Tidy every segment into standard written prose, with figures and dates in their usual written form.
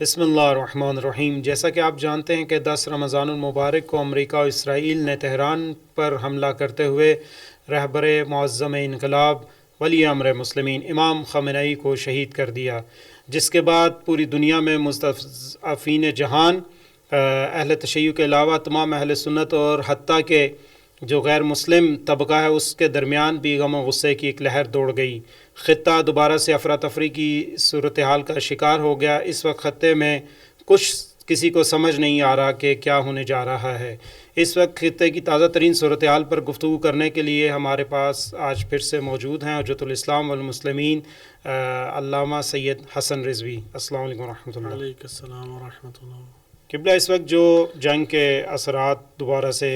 بسم اللہ الرحمن الرحیم۔ جیسا کہ آپ جانتے ہیں کہ 10 رمضان المبارک کو امریکہ اور اسرائیل نے تہران پر حملہ کرتے ہوئے رہبر معظم انقلاب ولی امر مسلمین امام خامنئی کو شہید کر دیا، جس کے بعد پوری دنیا میں مستضعفین جہان، اہل تشیع کے علاوہ تمام اہل سنت اور حتیٰ کہ جو غیر مسلم طبقہ ہے اس کے درمیان بھی غم و غصے کی ایک لہر دوڑ گئی۔ خطہ دوبارہ سے افراتفری کی صورتحال کا شکار ہو گیا۔ اس وقت خطے میں کسی کو سمجھ نہیں آ رہا کہ کیا ہونے جا رہا ہے۔ اس وقت خطے کی تازہ ترین صورتحال پر گفتگو کرنے کے لیے ہمارے پاس آج پھر سے موجود ہیں حجت الاسلام والمسلمین علامہ سید حسن رضوی۔ السلام علیکم ورحمۃ اللہ۔ وعلیکم السلام ورحمۃ اللہ۔ قبلہ، اس وقت جو جنگ کے اثرات دوبارہ سے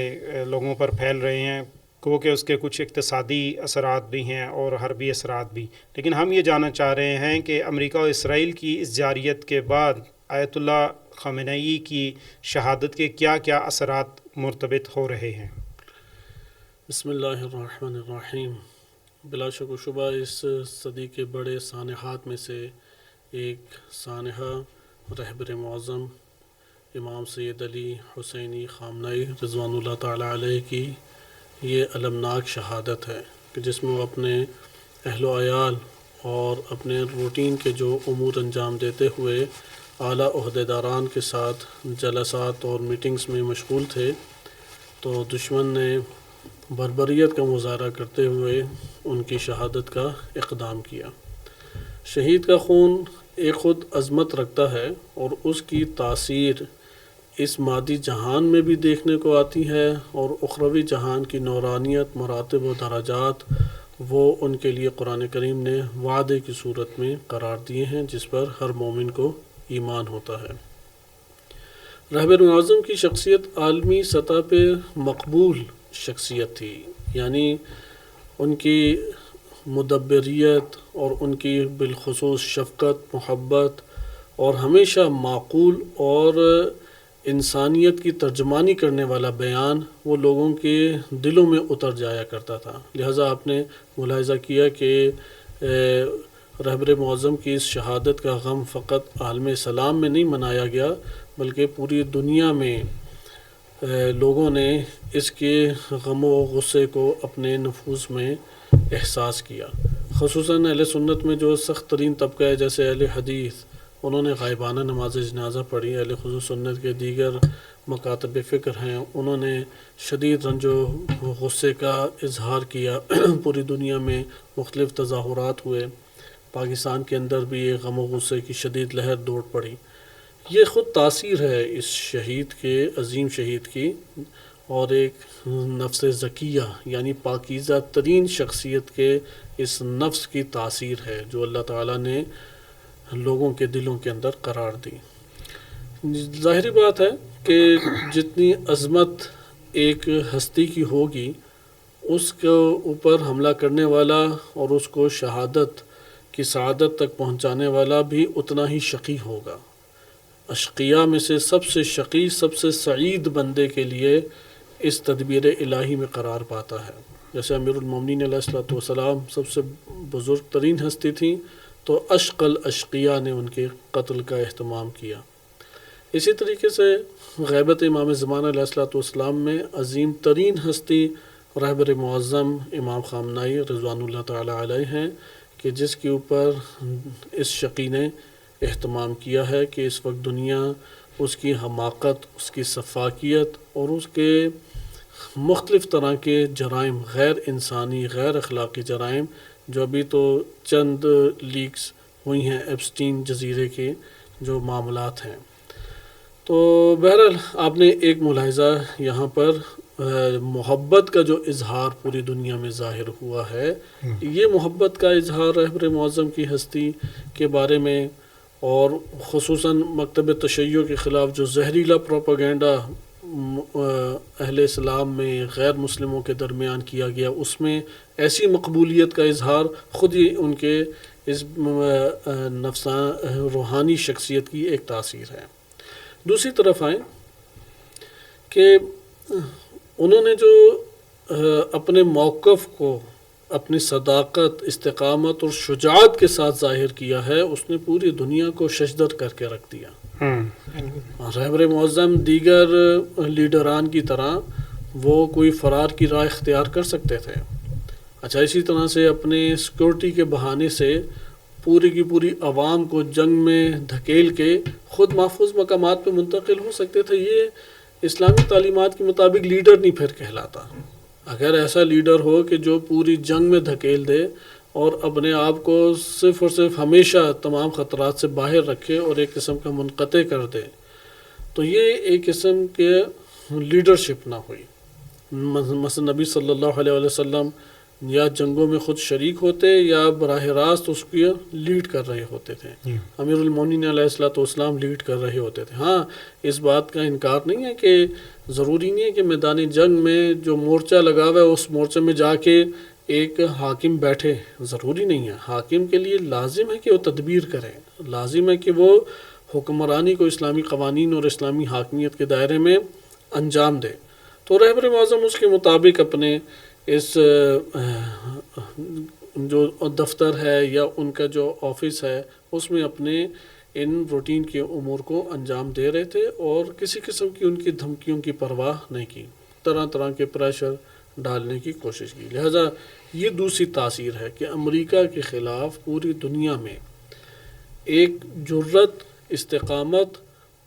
لوگوں پر پھیل رہے ہیں، کیونکہ اس کے کچھ اقتصادی اثرات بھی ہیں اور حربی اثرات بھی، لیکن ہم یہ جاننا چاہ رہے ہیں کہ امریکہ اور اسرائیل کی اس جارحیت کے بعد آیت اللہ خامنئی کی شہادت کے کیا کیا اثرات مرتبط ہو رہے ہیں؟ بسم اللہ الرحمن الرحیم۔ بلا شک و شبہ اس صدی کے بڑے سانحات میں سے ایک سانحہ رہبر معظم امام سید علی حسینی خامنئی رضوان اللہ تعالیٰ علیہ کی یہ المناک شہادت ہے کہ جس میں وہ اپنے اہل و عیال اور اپنے روٹین کے جو امور انجام دیتے ہوئے اعلیٰ عہدیداران کے ساتھ جلسات اور میٹنگز میں مشغول تھے، تو دشمن نے بربریت کا مظاہرہ کرتے ہوئے ان کی شہادت کا اقدام کیا۔ شہید کا خون ایک خود عظمت رکھتا ہے اور اس کی تاثیر اس مادی جہان میں بھی دیکھنے کو آتی ہے، اور اخروی جہان کی نورانیت، مراتب و درجات وہ ان کے لیے قرآن کریم نے وعدے کی صورت میں قرار دیے ہیں، جس پر ہر مومن کو ایمان ہوتا ہے۔ رہبر معظم کی شخصیت عالمی سطح پہ مقبول شخصیت تھی، یعنی ان کی مدبریت اور ان کی بالخصوص شفقت، محبت اور ہمیشہ معقول اور انسانیت کی ترجمانی کرنے والا بیان وہ لوگوں کے دلوں میں اتر جایا کرتا تھا۔ لہٰذا آپ نے ملاحظہ کیا کہ رہبر معظم کی اس شہادت کا غم فقط عالم اسلام میں نہیں منایا گیا، بلکہ پوری دنیا میں لوگوں نے اس کے غم و غصے کو اپنے نفوس میں احساس کیا۔ خصوصاً اہل سنت میں جو سخت ترین طبقہ ہے، جیسے اہل حدیث، انہوں نے غائبانہ نماز جنازہ پڑھی۔ اہل خصوص سنت کے دیگر مکاتب فکر ہیں، انہوں نے شدید رنج و غصے کا اظہار کیا۔ پوری دنیا میں مختلف تظاہرات ہوئے، پاکستان کے اندر بھی یہ غم و غصے کی شدید لہر دوڑ پڑی۔ یہ خود تاثیر ہے اس شہید کے، عظیم شہید کی، اور ایک نفس زکیہ یعنی پاکیزہ ترین شخصیت کے اس نفس کی تاثیر ہے جو اللہ تعالیٰ نے لوگوں کے دلوں کے اندر قرار دی۔ ظاہری بات ہے کہ جتنی عظمت ایک ہستی کی ہوگی، اس کے اوپر حملہ کرنے والا اور اس کو شہادت کی سعادت تک پہنچانے والا بھی اتنا ہی شقی ہوگا۔ اشقیاء میں سے سب سے شقی، سب سے سعید بندے کے لیے اس تدبیر الہی میں قرار پاتا ہے۔ جیسے امیر المومنین علیہ الصلوۃ والسلام سب سے بزرگ ترین ہستی تھیں، تو اشق الاشقیاء نے ان کے قتل کا اہتمام کیا۔ اسی طریقے سے غیبت امام زمان علیہ الصلوۃ والسلام میں عظیم ترین ہستی رہبر معظم امام خامنئی رضوان اللہ تعالیٰ علیہ ہیں، کہ جس کے اوپر اس شقی نے اہتمام کیا ہے کہ اس وقت دنیا اس کی حماقت، اس کی سفاکیت اور اس کے مختلف طرح کے جرائم، غیر انسانی، غیر اخلاقی جرائم، جو ابھی تو چند لیکس ہوئی ہیں ایپسٹین جزیرے کے جو معاملات ہیں۔ تو بہرحال آپ نے ایک ملاحظہ یہاں پر محبت کا جو اظہار پوری دنیا میں ظاہر ہوا ہے، یہ محبت کا اظہار رہبر معظم کی ہستی کے بارے میں، اور خصوصاً مکتب تشیع کے خلاف جو زہریلا پروپیگنڈا اہل اسلام میں غیر مسلموں کے درمیان کیا گیا، اس میں ایسی مقبولیت کا اظہار خود ہی ان کے اس روحانی شخصیت کی ایک تاثیر ہے۔ دوسری طرف آئیں کہ انہوں نے جو اپنے موقف کو اپنی صداقت، استقامت اور شجاعت کے ساتھ ظاہر کیا ہے، اس نے پوری دنیا کو ششدر کر کے رکھ دیا۔ رہبر معظم دیگر لیڈران کی طرح وہ کوئی فرار کی راہ اختیار کر سکتے تھے. اچھا، اسی طرح سے اپنے سیکورٹی کے بہانے سے پوری کی پوری عوام کو جنگ میں دھکیل کے خود محفوظ مقامات پہ منتقل ہو سکتے تھے. یہ اسلامی تعلیمات کے مطابق لیڈر نہیں پھر کہلاتا. اگر ایسا لیڈر ہو کہ جو پوری جنگ میں دھکیل دے اور اپنے آپ کو صرف اور صرف ہمیشہ تمام خطرات سے باہر رکھے اور ایک قسم کا منقطع کر دے، تو یہ ایک قسم کے لیڈرشپ نہ ہوئی. مثلا نبی صلی اللہ علیہ وسلم یا جنگوں میں خود شریک ہوتے یا براہ راست اس کو لیڈ کر رہے ہوتے تھے. امیر المومنین علیہ الصلوۃ والسلام لیڈ کر رہے ہوتے تھے. ہاں، اس بات کا انکار نہیں ہے کہ ضروری نہیں ہے کہ میدان جنگ میں جو مورچہ لگا ہوا ہے اس مورچے میں جا کے ایک حاکم بیٹھے، ضروری نہیں ہے. حاکم کے لیے لازم ہے کہ وہ تدبیر کرے، لازم ہے کہ وہ حکمرانی کو اسلامی قوانین اور اسلامی حاکمیت کے دائرے میں انجام دے. تو رہبر معظم اس کے مطابق اپنے اس جو دفتر ہے یا ان کا جو آفس ہے اس میں اپنے ان روٹین کے امور کو انجام دے رہے تھے اور کسی قسم کی ان کی دھمکیوں کی پرواہ نہیں کی، طرح طرح کے پریشر ڈالنے کی کوشش کی. لہذا یہ دوسری تاثیر ہے کہ امریکہ کے خلاف پوری دنیا میں ایک جرت، استقامت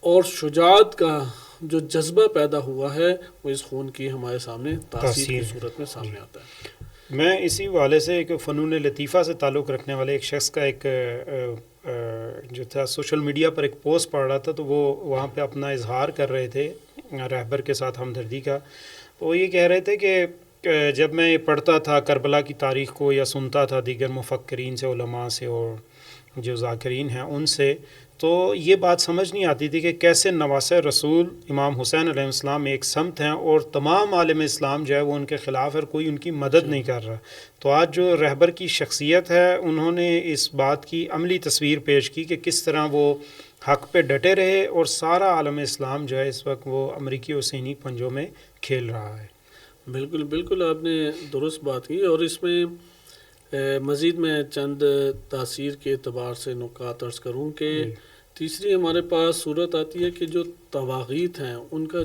اور شجاعت کا جو جذبہ پیدا ہوا ہے وہ اس خون کی ہمارے سامنے تاثیر کی صورت میں سامنے آتا ہے. میں اسی حوالے سے ایک فنون لطیفہ سے تعلق رکھنے والے ایک شخص کا ایک جو تھا سوشل میڈیا پر ایک پوسٹ پڑھ رہا تھا، تو وہ وہاں پہ اپنا اظہار کر رہے تھے رہبر کے ساتھ ہمدردی کا. وہ یہ کہہ رہے تھے کہ جب میں پڑھتا تھا کربلا کی تاریخ کو یا سنتا تھا دیگر مفکرین سے، علماء سے اور جو ذاکرین ہیں ان سے، تو یہ بات سمجھ نہیں آتی تھی کہ کیسے نواسۂ رسول امام حسین علیہ السلام ایک سمت ہیں اور تمام عالم اسلام جو ہے وہ ان کے خلاف ہے اور کوئی ان کی مدد نہیں کر رہا. تو آج جو رہبر کی شخصیت ہے انہوں نے اس بات کی عملی تصویر پیش کی کہ کس طرح وہ حق پہ ڈٹے رہے اور سارا عالم اسلام جو ہے اس وقت وہ امریکی اور صینی پنجوں میں کھیل رہا ہے. بالکل بالکل، آپ نے درست بات کی. اور اس میں مزید میں چند تاثیر کے اعتبار سے نکات عرض کروں کہ تیسری ہمارے پاس صورت آتی ہے کہ جو طواغیت ہیں ان کا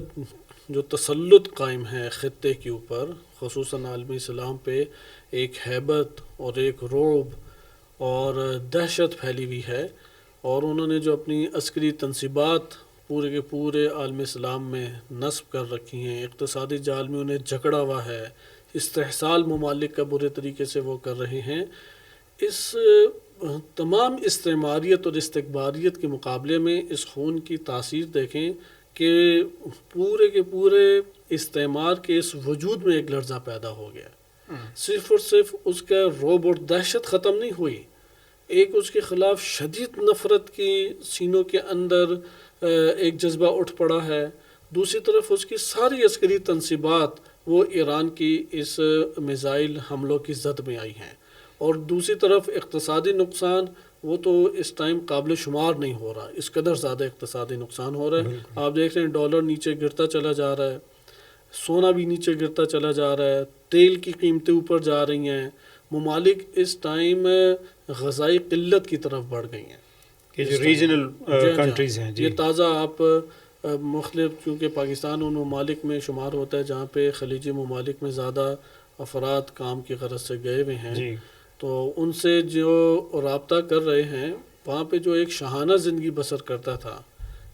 جو تسلط قائم ہے خطے کے اوپر، خصوصاً عالم اسلام پہ ایک ہیبت اور ایک رعب اور دہشت پھیلی ہوئی ہے، اور انہوں نے جو اپنی عسکری تنصیبات پورے کے پورے عالم اسلام میں نصب کر رکھی ہیں، اقتصادی جال میں انہیں جکڑا ہوا ہے، استحصال ممالک کا برے طریقے سے وہ کر رہے ہیں. اس تمام استعماریت اور استکباریت کے مقابلے میں اس خون کی تاثیر دیکھیں کہ پورے کے پورے استعمار کے اس وجود میں ایک لرزہ پیدا ہو گیا. صرف اور صرف اس کا رعب اور دہشت ختم نہیں ہوئی، ایک اس کے خلاف شدید نفرت کی سینوں کے اندر ایک جذبہ اٹھ پڑا ہے. دوسری طرف اس کی ساری عسکری تنصیبات وہ ایران کی اس میزائل حملوں کی زد میں آئی ہیں، اور دوسری طرف اقتصادی نقصان وہ تو اس ٹائم قابل شمار نہیں ہو رہا، اس قدر زیادہ اقتصادی نقصان ہو رہا ہے. آپ دیکھ رہے ہیں ڈالر نیچے گرتا چلا جا رہا ہے، سونا بھی نیچے گرتا چلا جا رہا ہے، تیل کی قیمتیں اوپر جا رہی ہیں. ممالک اس ٹائم غذائی قلت کی طرف بڑھ گئی ہیں. کہ جو ریجنل کنٹریز ہیں، یہ تازہ آپ مختلف، چونکہ پاکستان ان ممالک میں شمار ہوتا ہے جہاں پہ خلیجی ممالک میں زیادہ افراد کام کی غرض سے گئے ہوئے ہیں، تو ان سے جو رابطہ کر رہے ہیں وہاں پہ جو ایک شاہانہ زندگی بسر کرتا تھا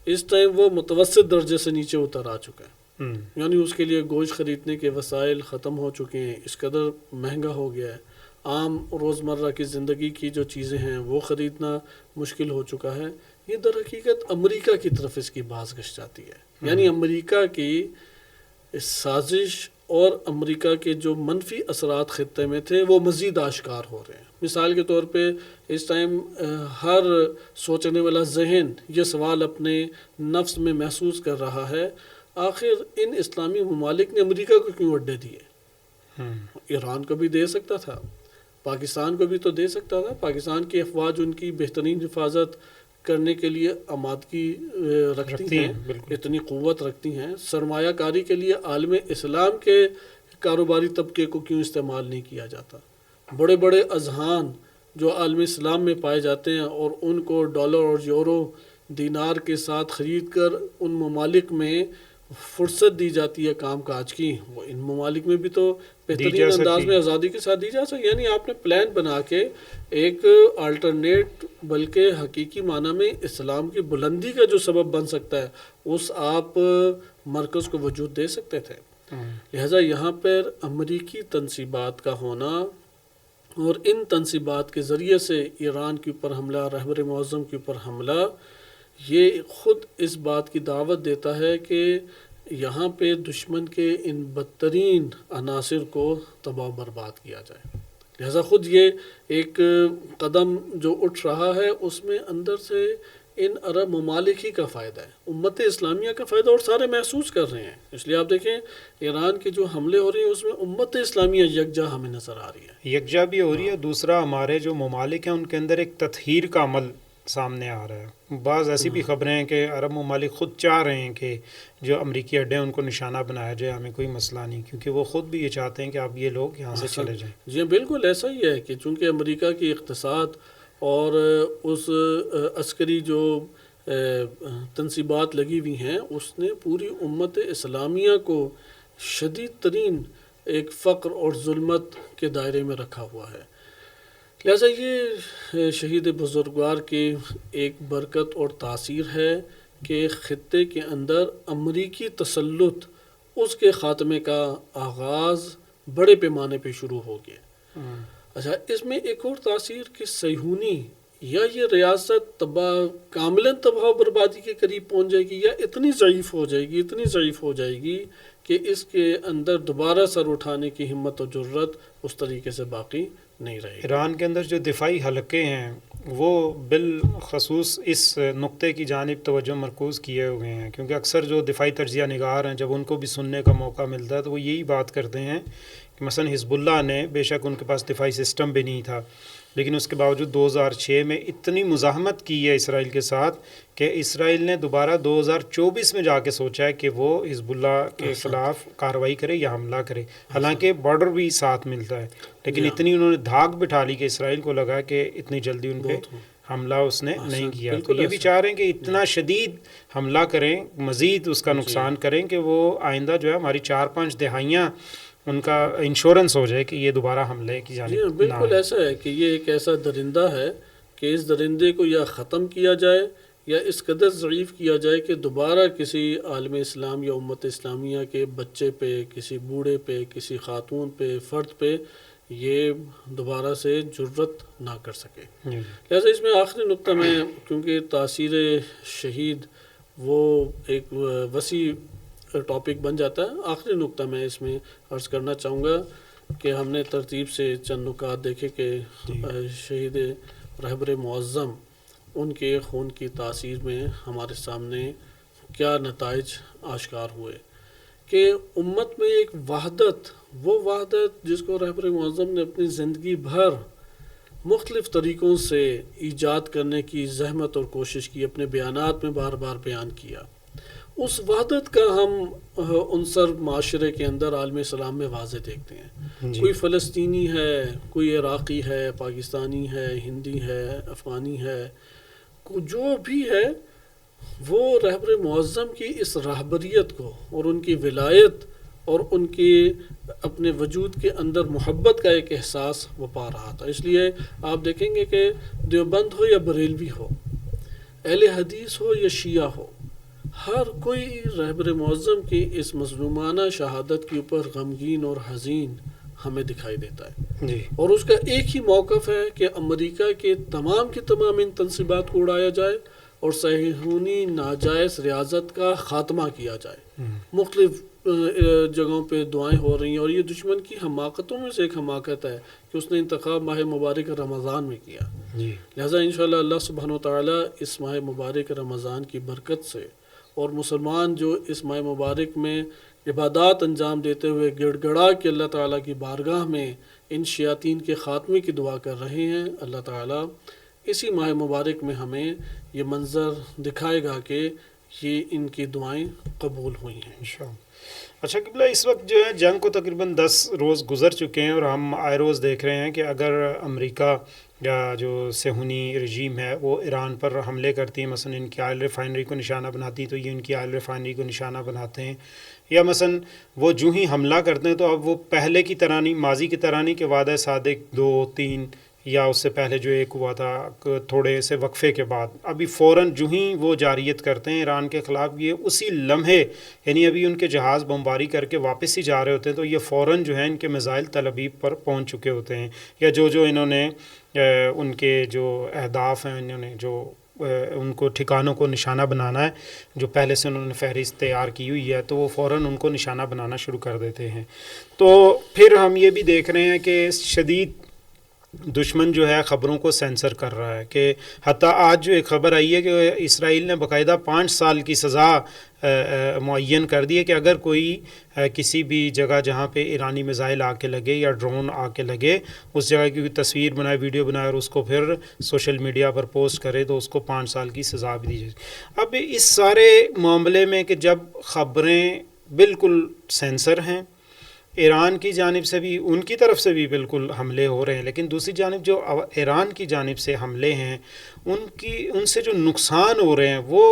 اس ٹائم وہ متوسط درجے سے نیچے اتر آ چکا ہے. یعنی اس کے لیے گوشت خریدنے کے وسائل ختم ہو چکے ہیں، اس قدر مہنگا ہو گیا ہے. عام روزمرہ کی زندگی کی جو چیزیں ہیں وہ خریدنا مشکل ہو چکا ہے. یہ در حقیقت امریکہ کی طرف اس کی بازگشت جاتی ہے. یعنی امریکہ کی سازش اور امریکہ کے جو منفی اثرات خطے میں تھے وہ مزید آشکار ہو رہے ہیں. مثال کے طور پہ اس ٹائم ہر سوچنے والا ذہن یہ سوال اپنے نفس میں محسوس کر رہا ہے، آخر ان اسلامی ممالک نے امریکہ کو کیوں اڈے دیے؟ ایران کو بھی دے سکتا تھا، پاکستان کو بھی تو دے سکتا تھا. پاکستان کی افواج ان کی بہترین حفاظت کرنے کے لیے آمادگی رکھتی ہیں، اتنی قوت رکھتی ہیں. سرمایہ کاری کے لیے عالم اسلام کے کاروباری طبقے کو کیوں استعمال نہیں کیا جاتا؟ بڑے بڑے اذہان جو عالم اسلام میں پائے جاتے ہیں اور ان کو ڈالر اور یورو دینار کے ساتھ خرید کر ان ممالک میں فرصت دی جاتی ہے کام کاج کی، وہ ان ممالک میں بھی تو بہترین انداز میں آزادی کے ساتھ دی جا سکتی. یعنی آپ نے پلان بنا کے ایک آلٹرنیٹ بلکہ حقیقی معنی میں اسلام کی بلندی کا جو سبب بن سکتا ہے اس آپ مرکز کو وجود دے سکتے تھے. لہٰذا یہاں پر امریکی تنصیبات کا ہونا اور ان تنصیبات کے ذریعے سے ایران کے اوپر حملہ، رہبر معظم کے اوپر حملہ، یہ خود اس بات کی دعوت دیتا ہے کہ یہاں پہ دشمن کے ان بدترین عناصر کو تباہ و برباد کیا جائے. لہذا خود یہ ایک قدم جو اٹھ رہا ہے اس میں اندر سے ان عرب ممالک ہی کا فائدہ ہے، امت اسلامیہ کا فائدہ، اور سارے محسوس کر رہے ہیں. اس لیے آپ دیکھیں ایران کے جو حملے ہو رہے ہیں اس میں امت اسلامیہ یکجا ہمیں نظر آ رہی ہے، یکجا بھی ہو رہی ہے. دوسرا ہمارے جو ممالک ہیں ان کے اندر ایک تطہیر کا عمل سامنے آ رہا ہے. بعض ایسی بھی خبریں ہیں کہ عرب ممالک خود چاہ رہے ہیں کہ جو امریکی اڈے ہیں ان کو نشانہ بنایا جائے، ہمیں کوئی مسئلہ نہیں، کیونکہ وہ خود بھی یہ چاہتے ہیں کہ اب یہ لوگ یہاں سے چلے جائیں. جی بالکل ایسا ہی ہے کہ چونکہ امریکہ کی اقتصاد اور اس عسکری جو تنصیبات لگی ہوئی ہیں اس نے پوری امت اسلامیہ کو شدید ترین ایک فقر اور ظلمت کے دائرے میں رکھا ہوا ہے. لہٰذا یہ شہید بزرگوار کی ایک برکت اور تاثیر ہے کہ خطے کے اندر امریکی تسلط اس کے خاتمے کا آغاز بڑے پیمانے پہ شروع ہو گیا. اچھا اس میں ایک اور تاثیر کہ صہیونی یا یہ ریاست کاملاً تباہ و بربادی کے قریب پہنچ جائے گی یا اتنی ضعیف ہو جائے گی کہ اس کے اندر دوبارہ سر اٹھانے کی ہمت و جرت اس طریقے سے باقی نہیں رہے. ایران کے اندر جو دفاعی حلقے ہیں وہ بالخصوص اس نقطے کی جانب توجہ مرکوز کیے ہوئے ہیں، کیونکہ اکثر جو دفاعی تجزیہ نگار ہیں جب ان کو بھی سننے کا موقع ملتا ہے تو وہ یہی بات کرتے ہیں کہ مثلا حزب اللہ نے، بے شک ان کے پاس دفاعی سسٹم بھی نہیں تھا، لیکن اس کے باوجود 2006 میں اتنی مزاحمت کی ہے اسرائیل کے ساتھ کہ اسرائیل نے دوبارہ 2024 میں جا کے سوچا ہے کہ وہ حزب اللہ کے خلاف کارروائی کرے یا حملہ کرے، حالانکہ بارڈر بھی ساتھ ملتا ہے، لیکن اتنی انہوں نے دھاک بٹھا لی کہ اسرائیل کو لگا کہ اتنی جلدی ان پہ حملہ اس نے نہیں کیا. تو یہ بھی چاہ رہے ہیں کہ اتنا شدید حملہ کریں، مزید اس کا نقصان کریں کہ وہ آئندہ جو ہے ہماری 4-5 دہائیاں ان کا انشورنس ہو جائے کہ یہ دوبارہ حملے کی جانب نہ آئے. بالکل ایسا ہے کہ یہ ایک ایسا درندہ ہے کہ اس درندے کو یا ختم کیا جائے یا اس قدر ضعیف کیا جائے کہ دوبارہ کسی عالم اسلام یا امت اسلامیہ کے بچے پہ، کسی بوڑھے پہ، کسی خاتون پہ، فرد پہ یہ دوبارہ سے جرت نہ کر سکے. لہٰذا اس میں آخری نقطہ میں، کیونکہ تاثیر شہید وہ ایک وسیع ٹاپک بن جاتا ہے، آخری نقطہ میں اس میں عرض کرنا چاہوں گا کہ ہم نے ترتیب سے چند نکات دیکھے کہ شہید رہبر معظم ان کے خون کی تاثیر میں ہمارے سامنے کیا نتائج آشکار ہوئے کہ امت میں ایک وحدت، وہ وحدت جس کو رہبر معظم نے اپنی زندگی بھر مختلف طریقوں سے ایجاد کرنے کی زحمت اور کوشش کی، اپنے بیانات میں بار بار بیان کیا، اس وحدت کا ہم عنصر معاشرے کے اندر عالم اسلام میں واضح دیکھتے ہیں. کوئی فلسطینی ہے، کوئی عراقی ہے، پاکستانی ہے، ہندی ہے، افغانی ہے، جو بھی ہے وہ رہبر معظم کی اس رہبریت کو اور ان کی ولایت اور ان کی اپنے وجود کے اندر محبت کا ایک احساس وہ پا رہا تھا. اس لیے آپ دیکھیں گے کہ دیوبند ہو یا بریلوی ہو، اہل حدیث ہو یا شیعہ ہو، ہر کوئی رہبر معظم کی اس مظلومانہ شہادت کے اوپر غمگین اور حزین ہمیں دکھائی دیتا ہے. اور اس کا ایک ہی موقف ہے کہ امریکہ کے تمام کی تمام ان تنصیبات کو اڑایا جائے اور صہیونی ناجائز ریاضت کا خاتمہ کیا جائے. مختلف جگہوں پہ دعائیں ہو رہی ہیں اور یہ دشمن کی حماقتوں میں سے ایک حماقت ہے کہ اس نے انتخاب ماہ مبارک رمضان میں کیا. لہٰذا انشاءاللہ اللہ سبحانہ وتعالی اس ماہ مبارک رمضان کی برکت سے اور مسلمان جو اس ماہ مبارک میں عبادات انجام دیتے ہوئے گڑ گڑا کے اللہ تعالیٰ کی بارگاہ میں ان شیاطین کے خاتمے کی دعا کر رہے ہیں، اللہ تعالیٰ اسی ماہ مبارک میں ہمیں یہ منظر دکھائے گا کہ یہ ان کی دعائیں قبول ہوئی ہیں انشاءاللہ. اچھا قبلہ، اس وقت جو ہے جنگ کو تقریباً 10 روز گزر چکے ہیں اور ہم آئے روز دیکھ رہے ہیں کہ اگر امریکہ یا جو صہیونی رژیم ہے وہ ایران پر حملے کرتی ہیں، مثلا ان کی آئل ریفائنری کو نشانہ بناتی تو یہ ان کی آئل ریفائنری کو نشانہ بناتے ہیں، یا مثلا وہ جو ہی حملہ کرتے ہیں تو اب وہ پہلے کی طرح نہیں، ماضی کی طرح نہیں کہ وعدہ صادق 2 3 یا اس سے پہلے جو ایک ہوا تھا تھوڑے سے وقفے کے بعد، ابھی فوراً جو ہی وہ جاریت کرتے ہیں ایران کے خلاف، یہ اسی لمحے، یعنی ابھی ان کے جہاز بمباری کر کے واپس ہی جا رہے ہوتے ہیں تو یہ فوراً جو ہے ان کے میزائل تل ابیب پر پہنچ چکے ہوتے ہیں، یا جو انہوں نے ان کے جو اہداف ہیں، انہوں نے جو ان کو ٹھکانوں کو نشانہ بنانا ہے، جو پہلے سے انہوں نے فہرست تیار کی ہوئی ہے، تو وہ فوراً ان کو نشانہ بنانا شروع کر دیتے ہیں۔ تو پھر ہم یہ بھی دیکھ رہے ہیں کہ شدید دشمن جو ہے خبروں کو سینسر کر رہا ہے، کہ حتیٰ آج جو ایک خبر آئی ہے کہ اسرائیل نے باقاعدہ 5 سال کی سزا معین کر دی ہے کہ اگر کوئی کسی بھی جگہ جہاں پہ ایرانی میزائل آ کے لگے یا ڈرون آ کے لگے، اس جگہ کی تصویر بنائے، ویڈیو بنائے اور اس کو پھر سوشل میڈیا پر پوسٹ کرے تو اس کو 5 سال کی سزا بھی دی جائے۔ اب اس سارے معاملے میں کہ جب خبریں بالکل سینسر ہیں، ایران کی جانب سے بھی، ان کی طرف سے بھی بالکل حملے ہو رہے ہیں، لیکن دوسری جانب جو ایران کی جانب سے حملے ہیں ان سے جو نقصان ہو رہے ہیں وہ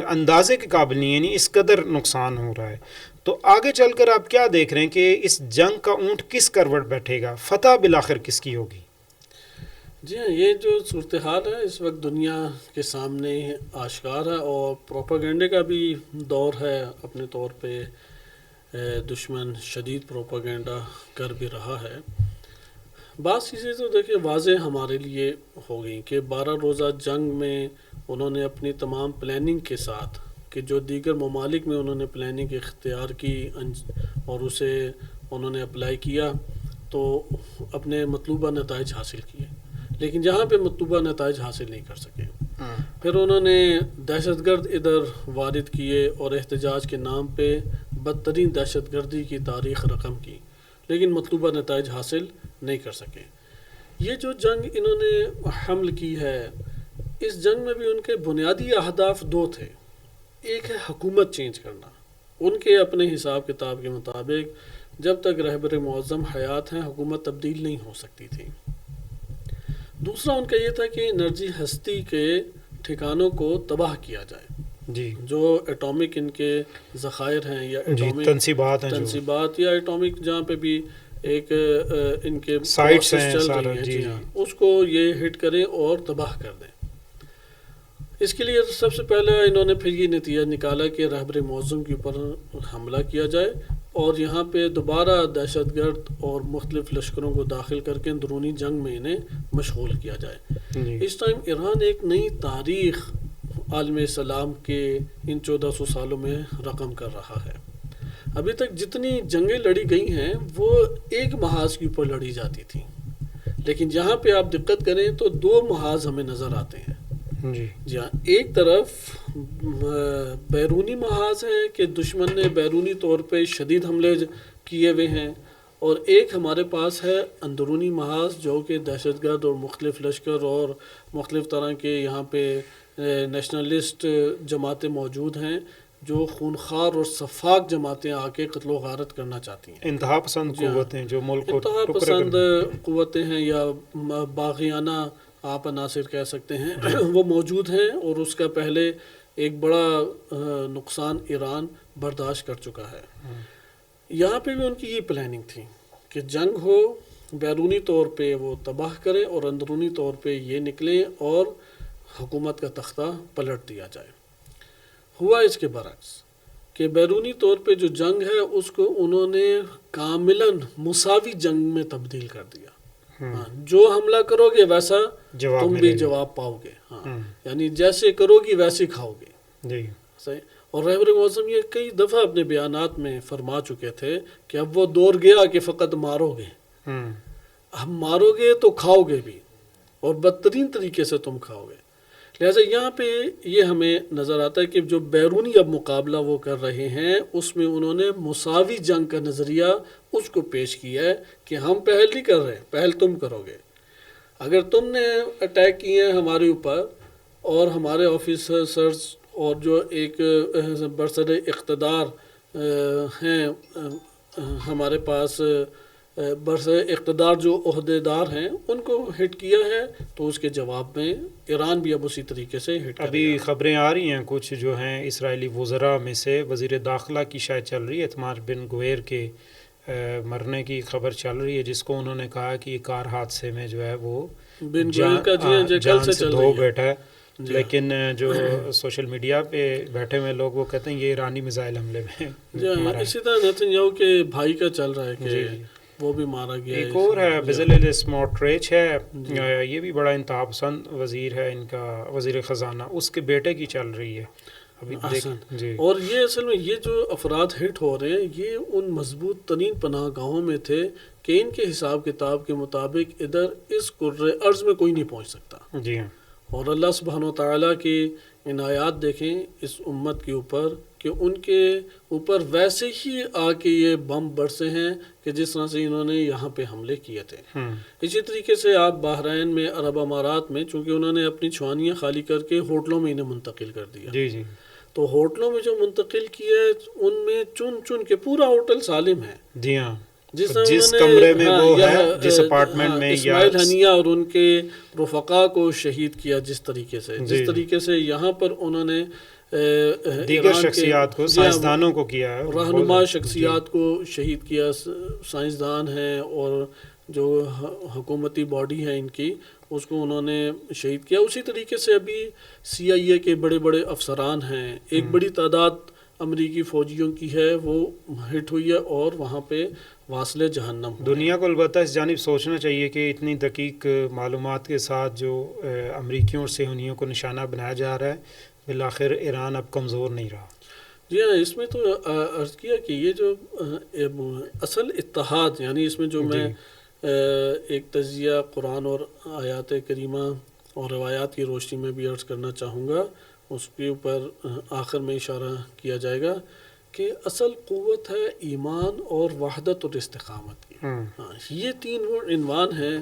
اندازے کے قابل نہیں ہے، یعنی اس قدر نقصان ہو رہا ہے۔ تو آگے چل کر آپ کیا دیکھ رہے ہیں کہ اس جنگ کا اونٹ کس کروٹ بیٹھے گا، فتح بالآخر کس کی ہوگی؟ جی ہاں، یہ جو صورتحال ہے اس وقت دنیا کے سامنے آشکار ہے، اور پروپیگنڈے کا بھی دور ہے اپنے طور پہ، دشمن شدید پروپیگنڈا کر بھی رہا ہے۔ بعض چیزیں تو دیکھیں واضح ہمارے لیے ہو گئیں کہ 12 روزہ جنگ میں انہوں نے اپنی تمام پلاننگ کے ساتھ، کہ جو دیگر ممالک میں انہوں نے پلاننگ اختیار کی اور اسے انہوں نے اپلائی کیا تو اپنے مطلوبہ نتائج حاصل کیے، لیکن جہاں پہ مطلوبہ نتائج حاصل نہیں کر سکے، پھر انہوں نے دہشت گرد ادھر وارد کیے اور احتجاج کے نام پہ بدترین دہشت گردی کی تاریخ رقم کی، لیکن مطلوبہ نتائج حاصل نہیں کر سکے۔ یہ جو جنگ انہوں نے حمل کی ہے، اس جنگ میں بھی ان کے بنیادی اہداف 2 تھے۔ ایک ہے حکومت چینج کرنا، ان کے اپنے حساب کتاب کے مطابق جب تک رہبر معظم حیات ہیں حکومت تبدیل نہیں ہو سکتی تھی۔ دوسرا ان کا یہ تھا کہ انرجی ہستی کے ٹھکانوں کو تباہ کیا جائے، جی، جو ایٹامک ان کے ذخائر ہیں یا جی ایٹامک تنصیبات یا ایٹامک جہاں پہ بھی ایک ان کے سائٹس پروسیس ہیں چل سارا، رہی ہیں، جی جی ہاں، اس کو یہ ہٹ کریں اور تباہ کر دیں۔ اس کے لیے سب سے پہلے انہوں نے پھر یہ نتیجہ نکالا کہ رہبر معظم کے اوپر حملہ کیا جائے اور یہاں پہ دوبارہ دہشت گرد اور مختلف لشکروں کو داخل کر کے اندرونی جنگ میں انہیں مشغول کیا جائے۔ اس ٹائم ایران ایک نئی تاریخ عالم اسلام کے ان 1400 سالوں میں رقم کر رہا ہے۔ ابھی تک جتنی جنگیں لڑی گئی ہیں وہ ایک محاذ کے اوپر لڑی جاتی تھیں، لیکن جہاں پہ آپ دقت کریں تو 2 محاذ ہمیں نظر آتے ہیں۔ جی ہاں، ایک طرف بیرونی محاذ ہے کہ دشمن نے بیرونی طور پہ شدید حملے کیے ہوئے ہیں، اور ایک ہمارے پاس ہے اندرونی محاذ جو کہ دہشت گرد اور مختلف لشکر اور مختلف طرح کے یہاں پہ نیشنلسٹ جماعتیں موجود ہیں جو خونخوار اور شفاق جماعتیں آ کے قتل و غارت کرنا چاہتی ہیں، انتہا پسند قوتیں جو ملک کو انتہا پسند قوتیں ہیں یا باغیانہ آپ عناصر کہہ سکتے ہیں، وہ موجود ہیں، اور اس کا پہلے ایک بڑا نقصان ایران برداشت کر چکا ہے۔ یہاں پہ بھی ان کی یہ پلاننگ تھی کہ جنگ ہو، بیرونی طور پہ وہ تباہ کریں اور اندرونی طور پہ یہ نکلیں اور حکومت کا تختہ پلٹ دیا جائے۔ ہوا اس کے برعکس کہ بیرونی طور پہ جو جنگ ہے اس کو انہوں نے کاملاً مساوی جنگ میں تبدیل کر دیا۔ جو حملہ کرو گے ویسا تم بھی جواب پاؤ گے، یعنی جیسے کرو گی ویسے کھاؤ گے، صحیح۔ اور رہبر معظم یہ کئی دفعہ اپنے بیانات میں فرما چکے تھے کہ اب وہ دور گیا کہ فقط مارو گے، ہم مارو گے تو کھاؤ گے بھی، اور بدترین طریقے سے تم کھاؤ گے۔ لہٰذا یہاں پہ یہ ہمیں نظر آتا ہے کہ جو بیرونی اب مقابلہ وہ کر رہے ہیں اس میں انہوں نے مساوی جنگ کا نظریہ اس کو پیش کیا ہے کہ ہم پہل نہیں کر رہے، پہل تم کرو گے۔ اگر تم نے اٹیک کیے ہیں ہمارے اوپر اور ہمارے آفیسرز اور جو ایک برسر اقتدار ہیں ہمارے پاس برس اقتدار جو عہدیدار ہیں ان کو ہٹ کیا ہے، تو اس کے جواب میں ایران بھی اب اسی طریقے سے ہٹ کرے ابھی گا۔ خبریں آ رہی ہیں کچھ جو ہیں اسرائیلی وزراء میں سے وزیر داخلہ کی شاید چل رہی ہے اتمار بن گویر کے مرنے کی خبر چل رہی ہے، جس کو انہوں نے کہا کہ کار حادثے میں جو ہے وہ بن گوئر کا کل جان سے سے چل دھو رہی ہے۔ بیٹھا ہے، جی لیکن جو سوشل میڈیا پہ بیٹھے ہوئے لوگ وہ کہتے ہیں یہ ایرانی میزائل حملے میں جی مرا ہے۔ اسی طرح نیتن یاہو کے بھائی کا چل رہا ہے کہ جی جی۔ وہ بھی مارا گیا ایک اور ہے بزلل سموٹریچ ہے، جی۔ یہ بھی بڑا انتہا پسند وزیر ہے ان کا، وزیر خزانہ، اس کے بیٹے کی چل رہی ہے ابھی دیکھ احسن۔ جی۔ اور یہ اصل میں یہ جو افراد ہٹ ہو رہے ہیں یہ ان مضبوط ترین پناہ گاہوں میں تھے کہ ان کے حساب کتاب کے مطابق ادھر اس کرۂ ارض میں کوئی نہیں پہنچ سکتا، جی ہاں، اور اللہ سبحانہ و تعالیٰ کی عنایات دیکھیں اس امت کے اوپر کہ ان کے اوپر ویسے ہی آ کے یہ بم برسے ہیں کہ جس طرح سے انہوں نے یہاں پہ حملے کیے تھے۔ اسی طریقے سے آپ بحرین میں، عرب امارات میں، چونکہ انہوں نے اپنی چھوانیاں خالی کر کے ہوٹلوں میں انہیں منتقل کر دیا، جی جی تو ہوٹلوں میں جو منتقل کیا ہے ان میں چن چن کے پورا ہوٹل سالم ہے، جی ہاں، جس طرح جس انہوں نے کمرے میں وہ یا ہے، جس اپارٹمنٹ میں، یا اسماعیل ہنیہ اور ان کے رفقا کو شہید کیا، جس طریقے سے جی جس طریقے سے یہاں پر انہوں نے دیگر ایران کے شخصیات کو، سائنسدانوں کو کیا ہے، رہنما شخصیات کو شہید کیا، سائنسدان ہیں اور جو حکومتی باڈی ہے ان کی، اس کو انہوں نے شہید کیا۔ اسی طریقے سے ابھی CIA کے بڑے بڑے افسران ہیں، ایک بڑی تعداد امریکی فوجیوں کی ہے، وہ ہٹ ہوئی ہے اور وہاں پہ واصل جہنم ہوئے۔ دنیا کو البتہ اس جانب سوچنا چاہیے کہ اتنی دقیق معلومات کے ساتھ جو امریکیوں اور صہیونیوں کو نشانہ بنایا جا رہا ہے، بالآخر ایران اب کمزور نہیں رہا۔ جی ہاں، اس میں تو عرض کیا کہ یہ جو اصل اتحاد، یعنی اس میں جو میں ایک تجزیہ قرآن اور آیات کریمہ اور روایات کی روشنی میں بھی عرض کرنا چاہوں گا، اس کے اوپر آخر میں اشارہ کیا جائے گا کہ اصل قوت ہے ایمان اور وحدت اور استقامت کی۔ ہاں، یہ تین وہ عنوان ہیں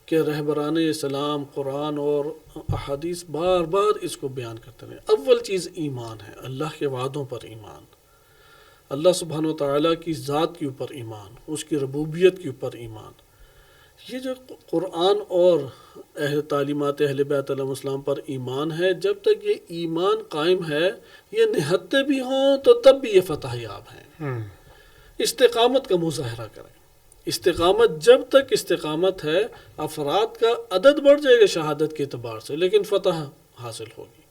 کہ رہبران اسلام، قرآن اور احادیث بار بار اس کو بیان کرتے رہے۔ اول چیز ایمان ہے، اللہ کے وعدوں پر ایمان، اللہ سبحانہ و تعالیٰ کی ذات کے اوپر ایمان، اس کی ربوبیت کے اوپر ایمان۔ یہ جو قرآن اور تعلیمات اہل بیت علیہ السلام پر ایمان ہے، جب تک یہ ایمان قائم ہے، یہ نہتے بھی ہوں تو تب بھی یہ فتح یاب ہیں۔ استقامت کا مظاہرہ کریں، استقامت، جب تک استقامت ہے افراد کا عدد بڑھ جائے گا شہادت کے اعتبار سے، لیکن فتح حاصل ہوگی۔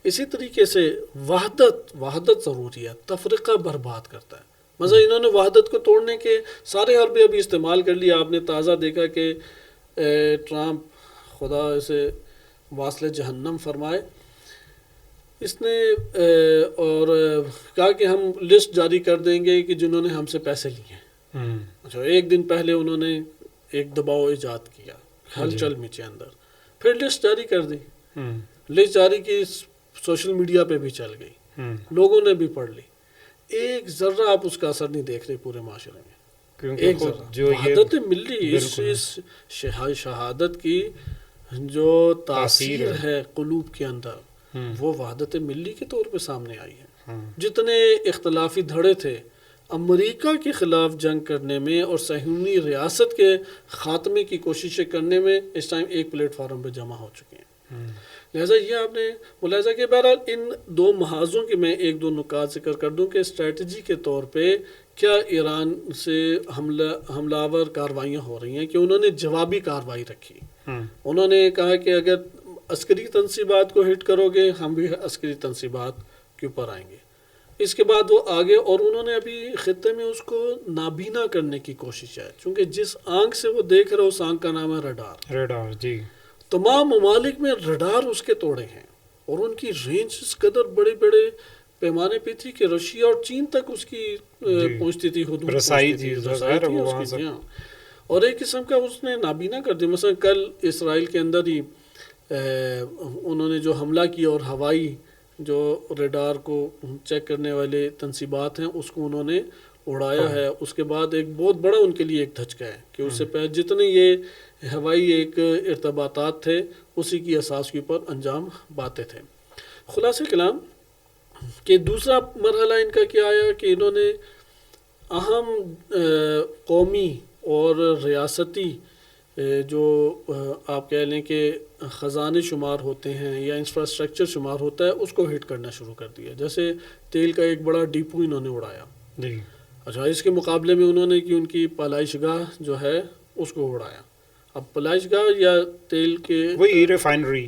اسی طریقے سے وحدت ضروری ہے، تفرقہ برباد کرتا ہے۔ مثلا انہوں نے وحدت کو توڑنے کے سارے حربے ابھی استعمال کر لیا۔ آپ نے تازہ دیکھا کہ ٹرمپ، خدا اسے واصل جہنم فرمائے، اس نے اور کہا کہ ہم لسٹ جاری کر دیں گے کہ جنہوں نے ہم سے پیسے لیے ہیں۔ اچھا، ایک دن پہلے انہوں نے ایک دباؤ ایجاد کیا، ہلچل مچے اندر، پھر لسٹ جاری کر دی، لسٹ جاری کی، سوشل میڈیا پہ بھی چل گئی، لوگوں نے بھی پڑھ لی، ایک ذرہ آپ اس کا اثر نہیں دیکھ رہے پورے معاشرے میں، ایک ذرہ۔ وحدت ملی، اس شہادت کی جو تاثیر ہے قلوب کے اندر، وہ وحدت ملی کے طور پہ سامنے آئی ہے۔ جتنے اختلافی دھڑے تھے امریکہ کے خلاف جنگ کرنے میں اور صہیونی ریاست کے خاتمے کی کوششیں کرنے میں، اس ٹائم ایک پلیٹ فارم پہ جمع ہو چکے ہیں۔ لہٰذا یہ آپ نے ملاحظہ کیا۔ بہرحال ان دو محاذوں کی میں ایک دو نکات ذکر کر دوں کہ اسٹریٹجی کے طور پہ کیا ایران سے حملہ آور کاروائیاں ہو رہی ہیں، کہ انہوں نے جوابی کارروائی رکھی۔ انہوں نے کہا کہ اگر عسکری تنصیبات کو ہٹ کرو گے، ہم بھی عسکری تنصیبات کے اوپر آئیں گے۔ اس کے بعد وہ آگے، اور انہوں نے ابھی خطے میں اس کو نابینا کرنے کی کوشش ہے، چونکہ جس آنکھ سے وہ دیکھ رہے اس آنکھ کا نام ہے ریڈار۔ جی، تمام ممالک میں ریڈار اس کے توڑے ہیں، اور ان کی رینج اس قدر بڑے بڑے پیمانے پہ تھی کہ رشیا اور چین تک اس کی پہنچتی تھی، حدود رسائی تھی اس کی۔ اور ایک قسم کا اس نے نابینا کر دیا۔ مثلا کل اسرائیل کے اندر ہی انہوں نے جو حملہ کیا اور ہوائی جو ریڈار کو چیک کرنے والے تنصیبات ہیں اس کو انہوں نے اڑایا ہے۔ اس کے بعد ایک بہت بڑا ان کے لیے ایک دھچکا ہے کہ اس سے پہلے جتنے یہ ہوائی ایک ارتباطات تھے اسی کی اساس کے اوپر انجام باتیں تھے۔ خلاصہ کلام کہ دوسرا مرحلہ ان کا کیا آیا کہ انہوں نے اہم قومی اور ریاستی جو آپ کہہ لیں کہ خزانے شمار ہوتے ہیں یا انفراسٹرکچر شمار ہوتا ہے اس کو ہٹ کرنا شروع کر دیا. جیسے تیل کا ایک بڑا ڈیپو انہوں نے اڑایا. جی. اچھا اس کے مقابلے میں انہوں نے کی ان کی پالائش گاہ جو ہے اس کو اڑایا. اب پالائش گاہ یا تیل کے وہی ریفائنری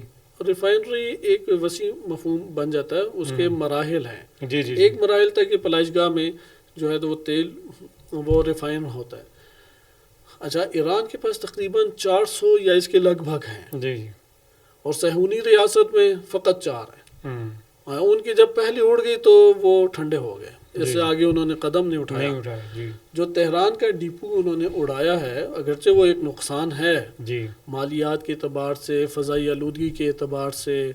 ایک وسیع مفہوم بن جاتا ہے. اس کے مراحل ہیں. جی جی. ایک مراحل تک کہ پالائش گاہ میں جو ہے تو وہ تیل وہ ریفائن ہوتا ہے. اچھا ایران کے پاس تقریباً 400 یا اس کے لگ بھگ ہیں. جی جی. اور صہیونی ریاست میں فقط 4 ہیں. ان کی جب پہلی اڑ گئی تو وہ ٹھنڈے ہو گئے. اس سے آگے انہوں نے قدم نہیں اٹھایا. جی. جو تہران کا ڈیپو انہوں نے اڑایا ہے اگرچہ وہ ایک نقصان ہے جی مالیات کے اعتبار سے فضائی آلودگی کے اعتبار سے،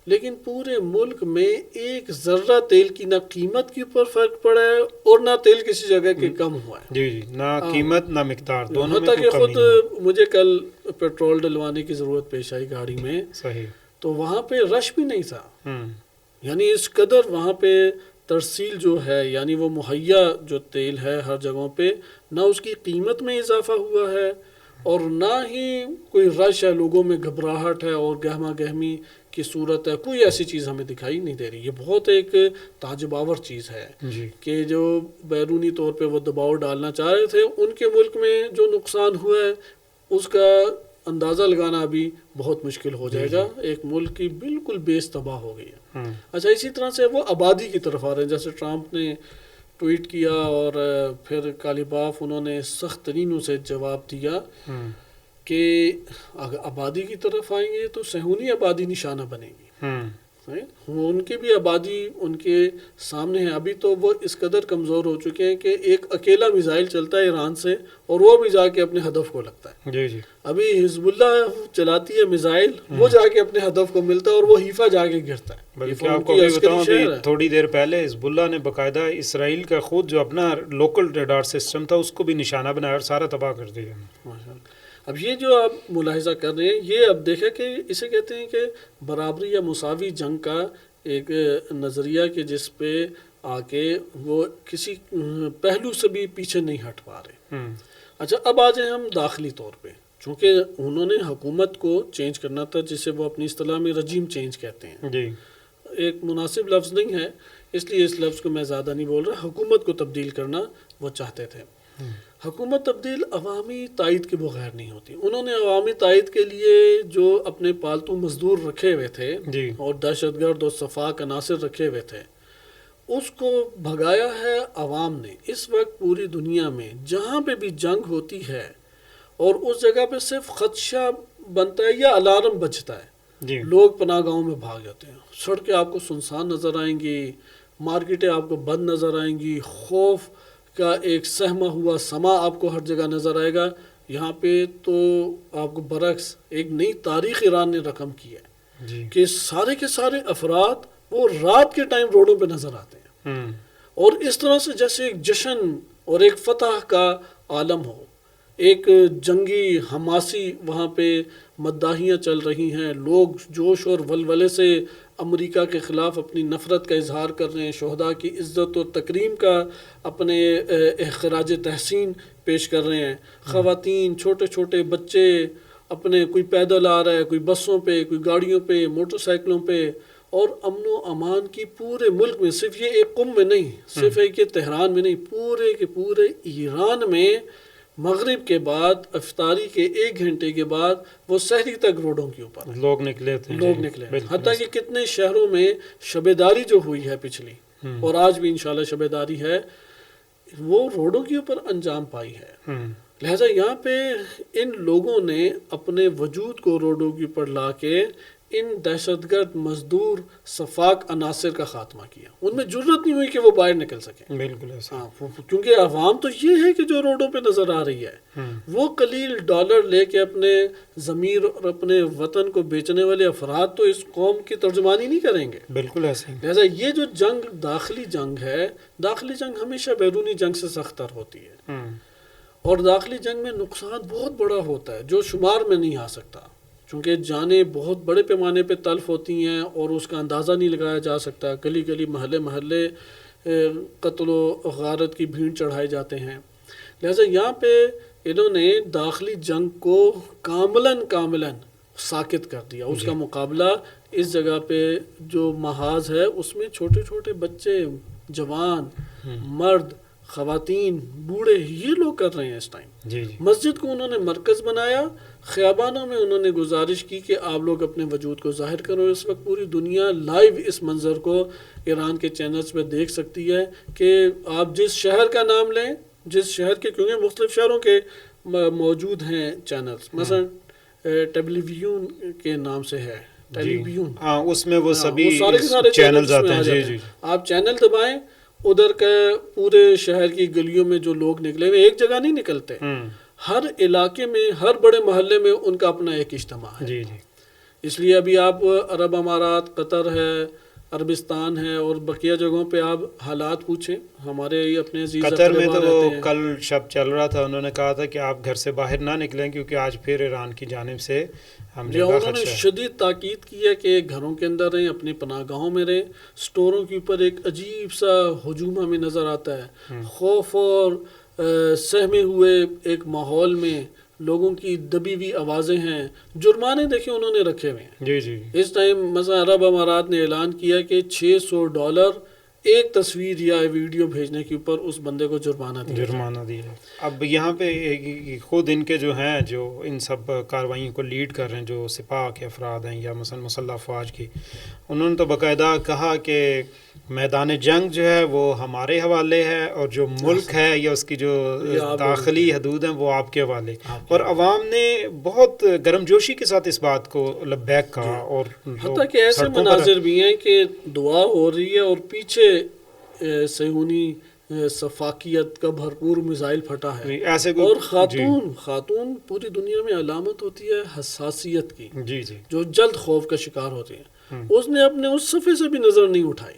لیکن پورے ملک میں ایک ذرہ تیل کی نہ قیمت کے اوپر فرق پڑا ہے اور نہ تیل کسی جگہ کے کم ہوا ہے. جی جی. نہ قیمت نہ مقدار دونوں میں حتیٰ کہ کوئی کمی خود مجھے کل پیٹرول ڈلوانے کی ضرورت پیش آئی گاڑی میں. صحیح. تو وہاں پہ رش بھی نہیں تھا. یعنی اس قدر وہاں پہ ترسیل جو ہے یعنی وہ مہیا جو تیل ہے ہر جگہوں پہ، نہ اس کی قیمت میں اضافہ ہوا ہے اور نہ ہی کوئی رش ہے، لوگوں میں گھبراہٹ ہے اور گہما گہمی کی صورت ہے. کوئی ایسی چیز ہمیں دکھائی نہیں دے رہی. یہ بہت ایک تعجب آور چیز ہے جی. کہ جو بیرونی طور پہ وہ دباؤ ڈالنا چاہ رہے تھے ان کے ملک میں جو نقصان ہوا ہے اس کا اندازہ لگانا ابھی بہت مشکل ہو جائے گا. ایک ملک کی بالکل بیس تباہ ہو گئی ہے. اچھا اسی طرح سے وہ آبادی کی طرف آ رہے ہیں. جیسے ٹرمپ نے ٹویٹ کیا اور پھر کالیباف انہوں نے سخت ترین اسے جواب دیا کہ اگر آبادی کی طرف آئیں گے تو صہیونی آبادی نشانہ بنے گی. ان کی بھی آبادی ان کے سامنے ہے. ابھی تو وہ اس قدر کمزور ہو چکے ہیں کہ ایک اکیلا میزائل چلتا ہے ایران سے اور وہ بھی جا کے اپنے ہدف کو لگتا ہے. جی جی. ابھی حزب اللہ چلاتی ہے میزائل، وہ جا کے اپنے ہدف کو ملتا ہے اور وہ حیفا جا کے گرتا ہے. بلکہ آپ کو بھی بتاؤں ابھی تھوڑی دیر پہلے حزب اللہ نے باقاعدہ اسرائیل کا خود جو اپنا لوکل ریڈار سسٹم تھا اس کو بھی نشانہ بنایا اور سارا تباہ کر دیا. اب یہ جو آپ ملاحظہ کر رہے ہیں یہ اب دیکھیں کہ اسے کہتے ہیں کہ برابری یا مساوی جنگ کا ایک نظریہ کہ جس پہ آ کے وہ کسی پہلو سے بھی پیچھے نہیں ہٹ پا رہے. اچھا اب آ جائیں ہم داخلی طور پہ، چونکہ انہوں نے حکومت کو چینج کرنا تھا جسے وہ اپنی اصطلاح میں رجیم چینج کہتے ہیں. جی. ایک مناسب لفظ نہیں ہے اس لیے اس لفظ کو میں زیادہ نہیں بول رہا. حکومت کو تبدیل کرنا وہ چاہتے تھے. حکومت تبدیل عوامی تائید کے بغیر نہیں ہوتی. انہوں نے عوامی تائید کے لیے جو اپنے پالتو مزدور رکھے ہوئے تھے اور دہشت گرد اور صفاق عناصر رکھے ہوئے تھے اس کو بھگایا ہے عوام نے. اس وقت پوری دنیا میں جہاں پہ بھی جنگ ہوتی ہے اور اس جگہ پہ صرف خدشہ بنتا ہے یا الارم بجتا ہے، لوگ پناہ گاہوں میں بھاگ جاتے ہیں. سڑکیں آپ کو سنسان نظر آئیں گی، مارکیٹیں آپ کو بند نظر آئیں گی، خوف کا ایک سہما ہوا سما آپ کو ہر جگہ نظر آئے گا. یہاں پہ تو آپ کو برعکس ایک نئی تاریخ ایران نے رقم کی ہے کہ سارے کے سارے افراد وہ رات کے ٹائم روڈوں پہ نظر آتے ہیں اور اس طرح سے جیسے ایک جشن اور ایک فتح کا عالم ہو، ایک جنگی حماسی وہاں پہ مداحیاں چل رہی ہیں. لوگ جوش اور ولولے سے امریکہ کے خلاف اپنی نفرت کا اظہار کر رہے ہیں، شہداء کی عزت و تکریم کا اپنے خراج تحسین پیش کر رہے ہیں. خواتین، چھوٹے چھوٹے بچے اپنے کوئی پیدل آ رہا ہے، کوئی بسوں پہ، کوئی گاڑیوں پہ، موٹر سائیکلوں پہ، اور امن و امان کی پورے ملک میں، صرف یہ ایک قم میں نہیں، صرف ایک یہ تہران میں نہیں، پورے کے پورے ایران میں مغرب کے بعد افطاری کے 1 گھنٹے کے بعد وہ سحری تک روڈوں کے اوپر لوگ نکلے تھے. حتیٰ کہ کتنے شہروں میں شب داری جو ہوئی ہے پچھلی اور آج بھی انشاءاللہ شب داری ہے، وہ روڈوں کے اوپر انجام پائی ہے. لہٰذا یہاں پہ ان لوگوں نے اپنے وجود کو روڈوں کے اوپر لا کے ان دہشت گرد مزدور صفاق عناصر کا خاتمہ کیا. ان میں جرت نہیں ہوئی کہ وہ باہر نکل سکیں. بالکل ایسا. کیونکہ عوام تو یہ ہے کہ جو روڈوں پہ نظر آ رہی ہے، وہ قلیل ڈالر لے کے اپنے ضمیر اور اپنے وطن کو بیچنے والے افراد تو اس قوم کی ترجمانی نہیں کریں گے. بالکل ایسا. لہٰذا یہ جو جنگ داخلی جنگ ہے، داخلی جنگ ہمیشہ بیرونی جنگ سے سخت تر ہوتی ہے اور داخلی جنگ میں نقصان بہت بڑا ہوتا ہے جو شمار میں نہیں آ سکتا، چونکہ جانیں بہت بڑے پیمانے پہ تلف ہوتی ہیں اور اس کا اندازہ نہیں لگایا جا سکتا. گلی گلی محلے محلے قتل و غارت کی بھیڑ چڑھائے جاتے ہیں. لہٰذا یہاں پہ انہوں نے داخلی جنگ کو کاملاً ساکت کر دیا. اس کا مقابلہ اس جگہ پہ جو محاذ ہے اس میں چھوٹے چھوٹے بچے، جوان، مرد، خواتین، بوڑھے، یہ لوگ کر رہے ہیں اس ٹائم. مسجد کو انہوں نے مرکز بنایا. خیابانوں میں انہوں نے گزارش کی کہ آپ لوگ اپنے وجود کو ظاہر کرو. اس وقت پوری دنیا لائیو اس منظر کو ایران کے چینلز پہ دیکھ سکتی ہے کہ آپ جس شہر کا نام لیں، جس شہر کے، کیونکہ مختلف شہروں کے موجود ہیں چینلز، مثلا ٹیلی ویژن کے نام سے ہے، ٹیلی ویژن، اس میں وہ سبھی سارے چینلز آتے ہیں. آپ چینل دبائیں، ادھر کے پورے شہر کی گلیوں میں جو لوگ نکلے ہوئے ایک جگہ نہیں نکلتے، ہر علاقے میں، ہر بڑے محلے میں ان کا اپنا ایک اجتماع ہے. اس لیے ابھی آپ عرب امارات، قطر ہے، عربستان ہے اور بقیہ جگہوں پہ آپ حالات پوچھیں. ہمارے اپنے عزیز قطر میں تو وہ کل شب چل رہا تھا، انہوں نے کہا تھا کہ آپ گھر سے باہر نہ نکلیں کیونکہ آج پھر ایران کی جانب سے حملے کا خدشہ ہے. انہوں نے شدید تاکید کی ہے کہ گھروں کے اندر رہیں، اپنی پناہ گاہوں میں رہیں. سٹوروں کے اوپر ایک عجیب سا ہجوم ہمیں نظر آتا ہے. خوف اور سہمے ہوئے ایک ماحول میں لوگوں کی دبی ہوئی آوازیں ہیں. جرمانے دیکھیں انہوں نے رکھے ہوئے ہیں. اس ٹائم مثلا عرب امارات نے اعلان کیا کہ $600 ایک تصویر یا ویڈیو بھیجنے کے اوپر اس بندے کو جرمانہ دیا. اب یہاں پہ خود ان کے جو ہیں، جو ان سب کارروائیوں کو لیڈ کر رہے ہیں، جو سپاہ کے افراد ہیں یا مثلا مسلح افواج کی، انہوں نے تو باقاعدہ کہا کہ میدان جنگ جو ہے وہ ہمارے حوالے ہے اور جو ملک ہے یا اس کی جو داخلی حدود ہیں وہ آپ کے حوالے. اور عوام نے بہت گرم جوشی کے ساتھ اس بات کو لبیک کہا. اور حتیٰ کہ ایسے مناظر بھی ہیں کہ دعا ہو رہی ہے اور پیچھے صہیونی صفاقیت کا بھرپور میزائل پھٹا ہے. اور خاتون پوری دنیا میں علامت ہوتی ہے حساسیت کی، جو جلد خوف کا شکار ہوتی ہیں. اس نے اپنے اس صفحے سے بھی نظر نہیں اٹھائی.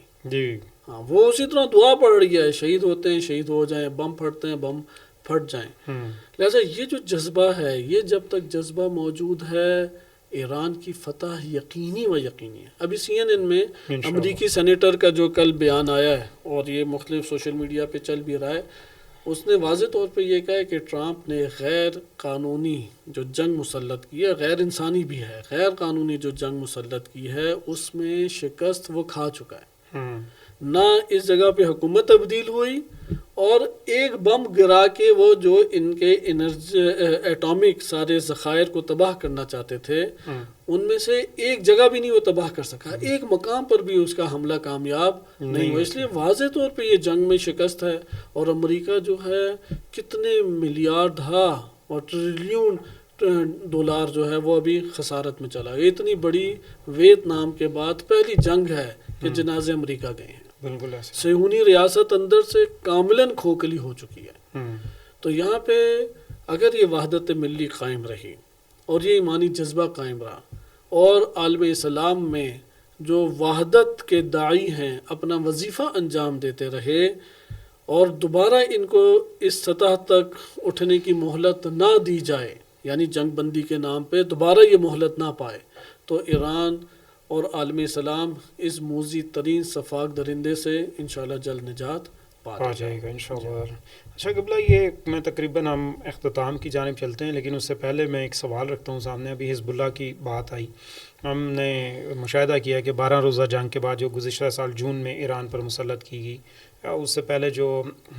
ہاں، وہ اسی طرح دعا پڑھ رہی ہے، شہید ہوتے ہیں شہید ہو جائیں، بم پھٹتے ہیں بم پھٹ جائیں. لہٰذا یہ جو جذبہ ہے، یہ جب تک جذبہ موجود ہے ایران کی فتح یقینی ہے. ابھی CNN میں امریکی سینیٹر کا جو کل بیان آیا ہے اور یہ مختلف سوشل میڈیا پہ چل بھی رہا ہے، اس نے واضح طور پہ یہ کہا ہے کہ ٹرمپ نے غیر قانونی جو جنگ مسلط کی ہے، غیر انسانی بھی ہے، غیر قانونی جو جنگ مسلط کی ہے اس میں شکست وہ کھا چکا ہے. نہ اس جگہ پہ حکومت تبدیل ہوئی، اور ایک بم گرا کے وہ جو ان کے ایٹامک سارے ذخائر کو تباہ کرنا چاہتے تھے ان میں سے ایک جگہ بھی نہیں وہ تباہ کر سکا. ایک مقام پر بھی اس کا حملہ کامیاب نہیں ہوا. اس لیے واضح طور پہ یہ جنگ میں شکست ہے. اور امریکہ جو ہے کتنے ملیاردها اور ٹریلین $، جو ہے وہ ابھی خسارت میں چلا گیا. اتنی بڑی ویتنام کے بعد پہلی جنگ ہے کہ جنازے امریکہ گئے ہیں. صہیونی ریاست اندر سے کاملاً کھوکھلی ہو چکی ہے. تو یہاں پہ اگر یہ وحدت ملی قائم رہی اور یہ ایمانی جذبہ قائم رہا اور عالم اسلام میں جو وحدت کے داعی ہیں اپنا وظیفہ انجام دیتے رہے اور دوبارہ ان کو اس سطح تک اٹھنے کی مہلت نہ دی جائے، یعنی جنگ بندی کے نام پہ دوبارہ یہ مہلت نہ پائے، تو ایران اور عالم اسلام اس موذی ترین صفاق درندے سے انشاءاللہ جلد نجات پا جائے گا انشاءاللہ. اچھا قبلہ، یہ میں تقریباً ہم اختتام کی جانب چلتے ہیں، لیکن اس سے پہلے میں ایک سوال رکھتا ہوں سامنے. ابھی حزب اللہ کی بات آئی. ہم نے مشاہدہ کیا کہ 12 روزہ جنگ کے بعد جو گزشتہ سال جون میں ایران پر مسلط کی گئی، یا اس سے پہلے جو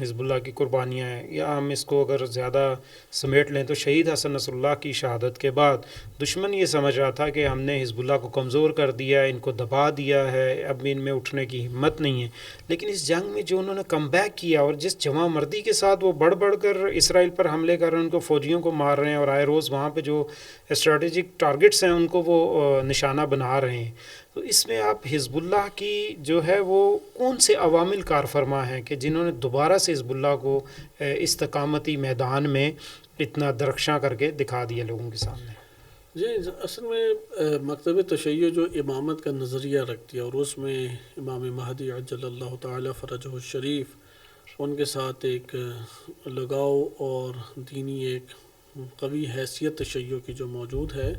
حزب اللہ کی قربانیاں ہیں، یا ہم اس کو اگر زیادہ سمیٹ لیں تو شہید حسن نصر اللہ کی شہادت کے بعد دشمن یہ سمجھ رہا تھا کہ ہم نے حزب اللہ کو کمزور کر دیا ہے، ان کو دبا دیا ہے، اب ان میں اٹھنے کی ہمت نہیں ہے. لیکن اس جنگ میں جو انہوں نے کم بیک کیا اور جس جواں مردی کے ساتھ وہ بڑھ کر اسرائیل پر حملے کر رہے ہیں، ان کو فوجیوں کو مار رہے ہیں، اور آئے روز وہاں پہ جو اسٹریٹجک ٹارگٹس ہیں ان کو وہ نشانہ بنا رہے ہیں. تو اس میں آپ حزب اللہ کی جو ہے وہ کون سے عوامل کار فرما ہیں کہ جنہوں نے دوبارہ سے حزب اللہ کو استقامتی میدان میں اتنا درخشاں کر کے دکھا دیا لوگوں کے سامنے؟ جی، اصل میں مکتب تشیع جو امامت کا نظریہ رکھتی ہے اور اس میں امام مہدی عجل اللہ تعالی فرجہ الشریف ان کے ساتھ ایک لگاؤ اور دینی ایک قوی حیثیت تشیع کی جو موجود ہے،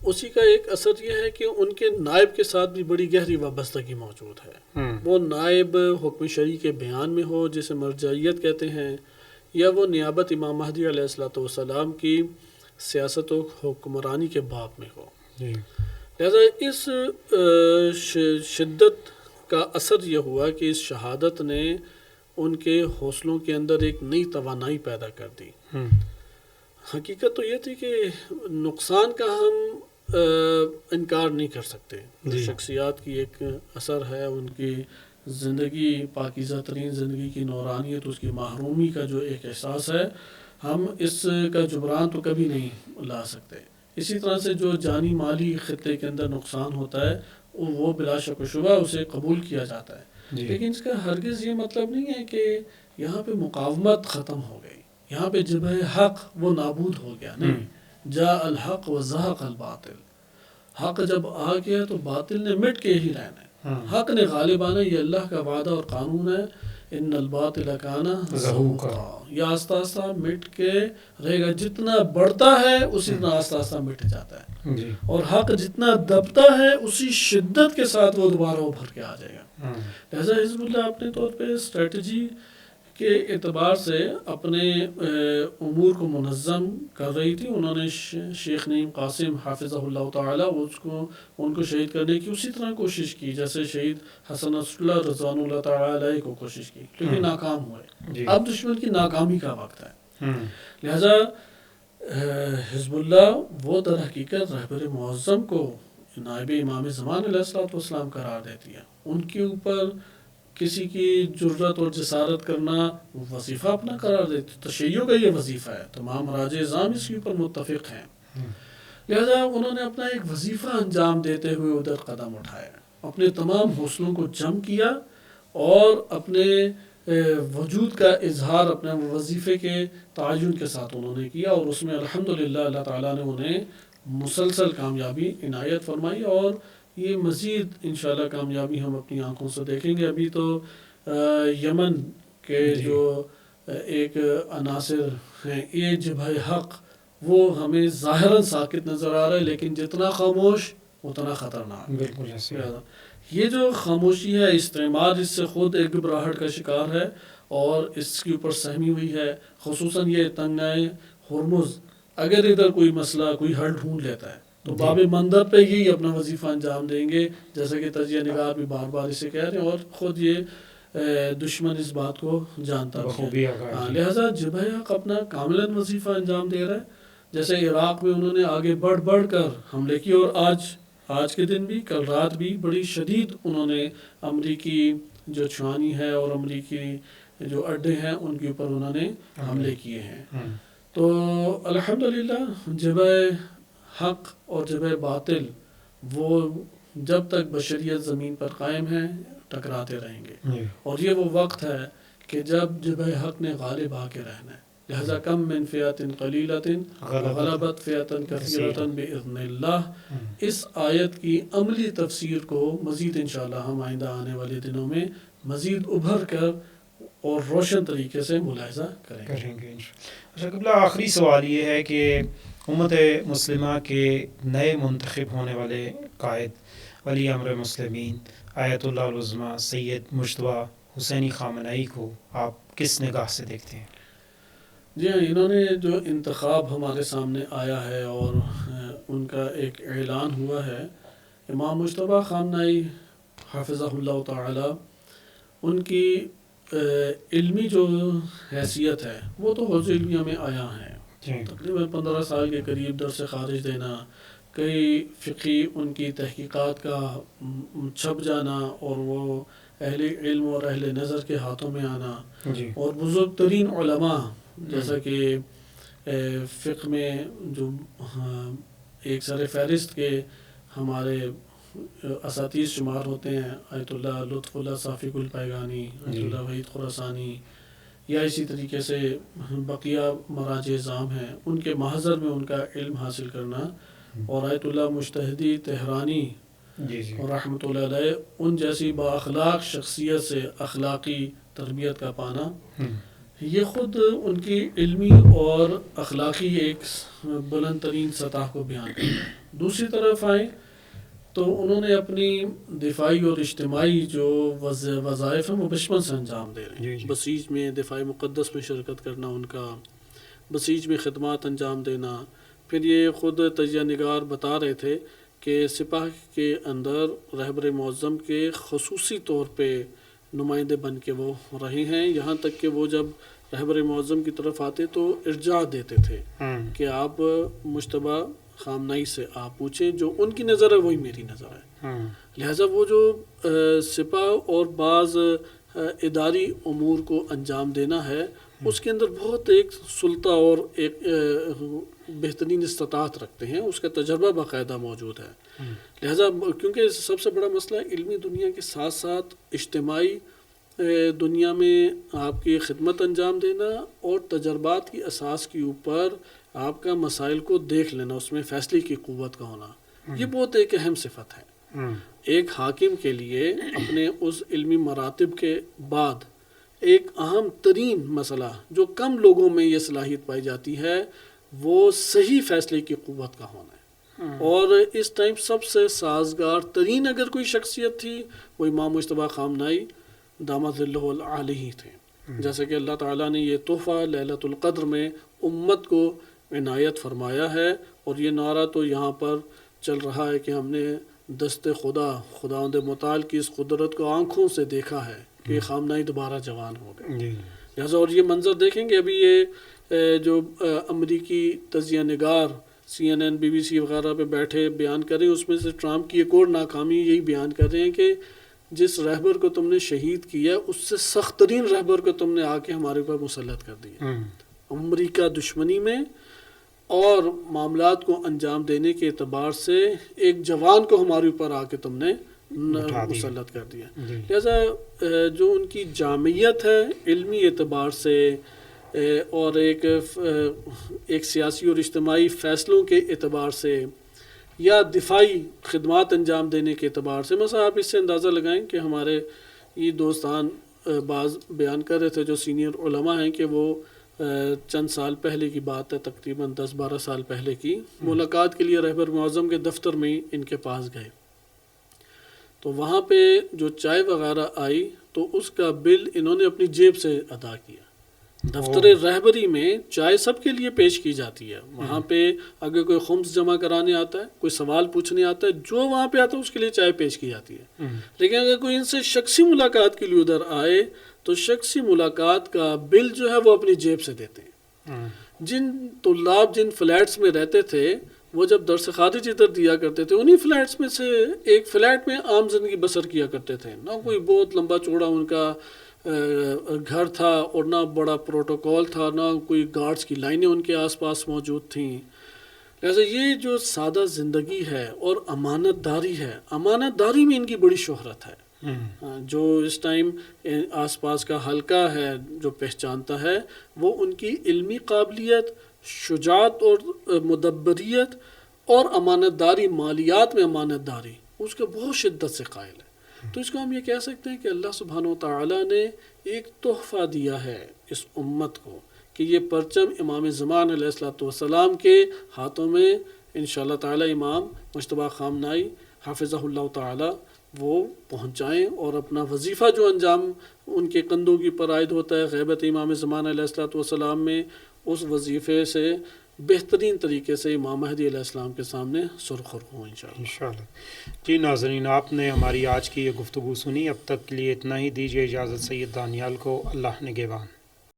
اسی کا ایک اثر یہ ہے کہ ان کے نائب کے ساتھ بھی بڑی گہری وابستگی موجود ہے. وہ نائب حکم شرعی کے بیان میں ہو جسے مرجعیت کہتے ہیں، یا وہ نیابت امام مہدی علیہ الصلوۃ والسلام کی سیاست و حکمرانی کے باب میں ہو. لہذا اس شدت کا اثر یہ ہوا کہ اس شہادت نے ان کے حوصلوں کے اندر ایک نئی توانائی پیدا کر دی. حقیقت تو یہ تھی کہ نقصان کا ہم انکار نہیں کر سکتے. شخصیات کی ایک اثر ہے، ان کی زندگی پاکیزہ ترین زندگی کی نورانیت، اس کی محرومی کا جو ایک احساس ہے، ہم اس کا جبران تو کبھی نہیں لا سکتے. اسی طرح سے جو جانی مالی خطے کے اندر نقصان ہوتا ہے وہ بلا شک و شبہ اسے قبول کیا جاتا ہے. لیکن اس کا ہرگز یہ مطلب نہیں ہے کہ یہاں پہ مقاومت ختم ہو گئی، یہاں پہ جبہ حق وہ نابود ہو گیا. نہیں، جاء الحق و زہق الباطل. حق جب آ گیا تو باطل نے مٹ کے ہی رہنا ہے. حق نے غالب آنا، یہ اللہ کا وعدہ اور قانون ہے. ان الباطل کان زہوقا. یہ آہستہ آہستہ مٹ کے رہے گا. جتنا بڑھتا ہے اسی طرح آہستہ آہستہ مٹ جاتا ہے، اور حق جتنا دبتا ہے اسی شدت کے ساتھ وہ دوبارہ ابھر کے آ جائے گا. لہٰذا حزب اللہ اپنے طور پہ اسٹریٹجی کے اعتبار سے اپنے امور کو منظم کر رہی تھی. انہوں نے شیخ نعیم قاسم حافظہ اللہ تعالیٰ ان کو شہید کرنے کی اسی طرح کوشش کی جیسے شہید حسن نصر اللہ رضوان اللہ تعالیٰ علیہ کو کوشش کی، لیکن ناکام ہوئے. اب دشمن کی ناکامی کا وقت ہے. لہذا حزب اللہ وہ در حقیقت رہبر معظم کو نائب امام زمان علیہ الصلوۃ والسلام قرار دیتی ہے. ان کے اوپر کسی کی جرت اور جسارت کرنا وظیفہ اپنا قرار دیتی. تشیع کا یہ وظیفہ ہے، تمام مراجع اعظام اس کے اوپر متفق ہیں. لہذا انہوں نے اپنا ایک وظیفہ انجام دیتے ہوئے ادھر قدم اٹھایا، اپنے تمام حوصلوں کو جم کیا اور اپنے وجود کا اظہار اپنے وظیفے کے تعین کے ساتھ انہوں نے کیا، اور اس میں الحمدللہ اللہ تعالیٰ نے انہیں مسلسل کامیابی عنایت فرمائی، اور یہ مزید انشاءاللہ کامیابی ہم اپنی آنکھوں سے دیکھیں گے. ابھی تو یمن کے جو ایک عناصر ہیں یہ جبہہ حق، وہ ہمیں ظاہراً ساکت نظر آ رہا ہے، لیکن جتنا خاموش اتنا خطرناک. بالکل ایسے یہ جو خاموشی ہے، استعمار اس سے خود ایک گھبراہٹ کا شکار ہے اور اس کے اوپر سہمی ہوئی ہے. خصوصاً یہ تنگنائے ہرمز، اگر ادھر کوئی مسئلہ کوئی حل ڈھونڈ لیتا ہے تو باب مندر پہ ہی اپنا وظیفہ انجام دیں گے، جیسا کہ تجزیہ نگار بھی بار بار اسے کہہ رہے ہیں، اور خود یہ دشمن اس بات کو جانتا ہے. لہٰذا جبہہ حق اپنا کاملاً وظیفہ انجام دے رہا ہے. جیسے عراق میں انہوں نے آگے بڑھ کر حملے کی، اور آج کے دن بھی، کل رات بھی بڑی شدید انہوں نے امریکی جو چھانی ہے اور امریکی جو اڈے ہیں ان کے اوپر انہوں نے حملے کیے ہیں. تو الحمدللہ جبہہ حق اور جبہہ باطل وہ جب تک بشریت زمین پر قائم ہے ٹکراتے رہیں گے، اور یہ وہ وقت ہے کہ جب جبہہ حق نے غالب آ کے رہنا ہے. لہذا کم من فئۃ قلیلۃ غلبت فئۃ کثیرۃ باذن اللہ. اس آیت کی عملی تفسیر کو مزید انشاءاللہ ہم آئندہ آنے والے دنوں میں مزید ابھر کر اور روشن طریقے سے ملاحظہ کریں گے. اچھا قبلہ، آخری سوال یہ ہے کہ امت مسلمہ کے نئے منتخب ہونے والے قائد ولی امر مسلمین آیت اللہ العظمیٰ سید مجتبیٰ حسینی خامنہئی کو آپ کس نگاہ سے دیکھتے ہیں؟ جی ہاں، انہوں نے جو انتخاب ہمارے سامنے آیا ہے اور ان کا ایک اعلان ہوا ہے، امام مجتبیٰ خامنہئی حافظہ اللہ تعالی، ان کی علمی جو حیثیت ہے وہ تو حوض علمیہ میں آیا ہیں. تقریباً 15 سال کے قریب درس خارج دینا، کئی فقہی ان کی تحقیقات کا چھپ جانا اور وہ اہل علم اور اہل نظر کے ہاتھوں میں آنا، اور بزرگ ترین علماء جیسا کہ فقہ میں جو ایک سر فہرست کے ہمارے اساتذہ شمار ہوتے ہیں، آیت اللہ لطف اللہ صافی الپیگانی، آیت اللہ وحید خراسانی، یا اسی طریقے سے بقیہ مراجع اعظام ہیں، ان کے محضر میں ان کا علم حاصل کرنا، اور آیت اللہ مجتہدی تہرانی اور رحمۃ اللہ علیہ ان جیسی با اخلاق شخصیت سے اخلاقی تربیت کا پانا، یہ خود ان کی علمی اور اخلاقی ایک بلند ترین سطح کو بیان کرتا ہے. دوسری طرف آئیں تو انہوں نے اپنی دفاعی اور اجتماعی جو وظائف ہیں وہ بچپن سے انجام دے رہے ہیں. بسیج میں دفاع مقدس میں شرکت کرنا ان کا، بسیج میں خدمات انجام دینا. پھر یہ خود تجزیہ نگار بتا رہے تھے کہ سپاہ کے اندر رہبر معظم کے خصوصی طور پہ نمائندے بن کے وہ رہے ہیں، یہاں تک کہ وہ جب رہبر معظم کی طرف آتے تو ارجاع دیتے تھے کہ آپ مجتبیٰ خامنائی سے آپ پوچھیں، جو ان کی نظر ہے وہی میری نظر ہے. لہٰذا وہ جو سپاہ اور بعض اداری امور کو انجام دینا ہے اس کے اندر بہت ایک سلطہ اور ایک بہترین استطاعت رکھتے ہیں، اس کا تجربہ باقاعدہ موجود ہے. لہٰذا کیونکہ سب سے بڑا مسئلہ علمی دنیا کے ساتھ ساتھ اجتماعی دنیا میں آپ کی خدمت انجام دینا اور تجربات کی اساس کے اوپر آپ کا مسائل کو دیکھ لینا، اس میں فیصلے کی قوت کا ہونا، یہ بہت ایک اہم صفت ہے. ایک حاکم کے لیے اپنے اس علمی مراتب کے بعد ایک اہم ترین مسئلہ جو کم لوگوں میں یہ صلاحیت پائی جاتی ہے وہ صحیح فیصلے کی قوت کا ہونا ہے. اور اس ٹائم سب سے سازگار ترین اگر کوئی شخصیت تھی وہ امام مجتبیٰ خامنائی دامت ظلہ العالی ہی تھے. جیسے کہ اللہ تعالیٰ نے یہ تحفہ لیلۃ القدر میں امت کو عنایت فرمایا ہے، اور یہ نعرہ تو یہاں پر چل رہا ہے کہ ہم نے دست خداوند متعال کی اس قدرت کو آنکھوں سے دیکھا ہے کہ خامنائی دوبارہ جوان ہو گئے. لہٰذا اور یہ منظر دیکھیں گے ابھی یہ جو امریکی تجزیہ نگار CNN BBC وغیرہ پہ بیٹھے بیان کر رہے ہیں، اس میں سے ٹرمپ کی ایک اور ناکامی یہی بیان کر رہے ہیں کہ جس رہبر کو تم نے شہید کیا اس سے سخت ترین رہبر کو تم نے آ کے ہمارے اوپر مسلط کر دیا. امریکہ دشمنی میں اور معاملات کو انجام دینے کے اعتبار سے ایک جوان کو ہمارے اوپر آ کے تم نے مسلط کر دیا. لہذا جو ان کی جامعیت ہے علمی اعتبار سے اور ایک سیاسی اور اجتماعی فیصلوں کے اعتبار سے یا دفاعی خدمات انجام دینے کے اعتبار سے، مثلا آپ اس سے اندازہ لگائیں کہ ہمارے یہ دوستان بعض بیان کر رہے تھے جو سینئر علماء ہیں کہ وہ چند سال پہلے کی بات ہے، تقریباً 10-12 سال پہلے کی، ملاقات کے لیے رہبر معظم کے دفتر میں ان کے پاس گئے تو وہاں پہ جو چائے وغیرہ آئی تو اس کا بل انہوں نے اپنی جیب سے ادا کیا. دفتر رہبری میں چائے سب کے لیے پیش کی جاتی ہے، وہاں پہ اگر کوئی خمس جمع کرانے آتا ہے، کوئی سوال پوچھنے آتا ہے، جو وہاں پہ آتا ہے اس کے لیے چائے پیش کی جاتی ہے. لیکن اگر کوئی ان سے شخصی ملاقات کے لیے ادھر آئے تو شخصی ملاقات کا بل جو ہے وہ اپنی جیب سے دیتے ہیں. جن طلاب جن فلیٹس میں رہتے تھے وہ جب درس خارج ادھر دیا کرتے تھے، انہی فلیٹس میں سے ایک فلیٹ میں عام زندگی بسر کیا کرتے تھے. نہ کوئی بہت لمبا چوڑا ان کا گھر تھا اور نہ بڑا پروٹوکول تھا، نہ کوئی گارڈز کی لائنیں ان کے آس پاس موجود تھیں. لہٰذا یہ جو سادہ زندگی ہے اور امانت داری ہے، امانت داری میں ان کی بڑی شہرت ہے. جو اس ٹائم آس پاس کا حلقہ ہے جو پہچانتا ہے وہ ان کی علمی قابلیت، شجاعت اور مدبریت اور امانت داری، مالیات میں امانت داری اس کا بہت شدت سے قائل ہے. تو اس کو ہم یہ کہہ سکتے ہیں کہ اللہ سبحانہ وتعالی نے ایک تحفہ دیا ہے اس امت کو کہ یہ پرچم امام زمان علیہ الصلوۃ والسلام کے ہاتھوں میں انشاءاللہ تعالی امام مجتبیٰ خامنائی حافظہ اللہ تعالی وہ پہنچائیں، اور اپنا وظیفہ جو انجام ان کے کندھوں کی پر عائد ہوتا ہے غیبت امام زمان علیہ الصلوۃ والسلام میں، اس وظیفے سے بہترین طریقے سے امام مہدی علیہ السلام کے سامنے سرخر ہوں انشاءاللہ. جی ناظرین، آپ نے ہماری آج کی یہ گفتگو سنی. اب تک کے لیے اتنا ہی. دیجیے اجازت سید دانیال کو. اللہ نگہبان.